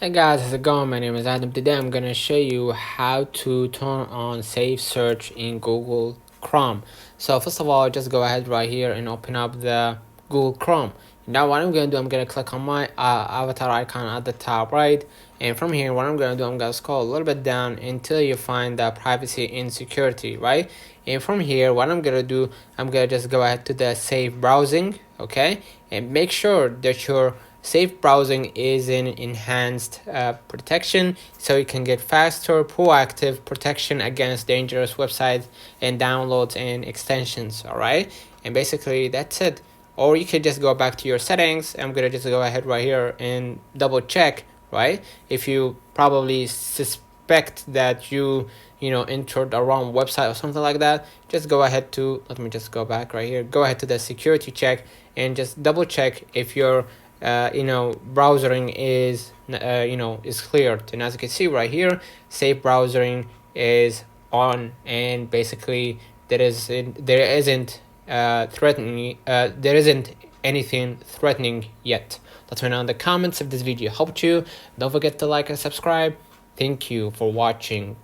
Hey guys, how's it going? My name is Adam. Today I'm gonna show you how to turn on Safe Search in Google Chrome. So first of all, just go ahead right here and open up the Google Chrome. Now what I'm gonna do, I'm gonna click on my avatar icon at the top right, and from here what I'm gonna do, I'm gonna scroll a little bit down until you find the privacy and security, right? And from here what I'm gonna do, I'm gonna just go ahead to the safe browsing, okay, and make sure that your safe browsing is in enhanced protection, so you can get faster, proactive protection against dangerous websites and downloads and extensions. All right, and basically that's it. Or you could just go back to your settings. I'm gonna just go ahead right here and double check, right? If you probably suspect that you entered a wrong website or something like that, just go ahead to, let me just go back right here, go ahead to the security check and just double check if your browsing is cleared. And as you can see right here, safe browsing is on, and basically there isn't anything threatening yet. Let me know in the comments if this video helped you. Don't forget to like and subscribe. Thank you for watching.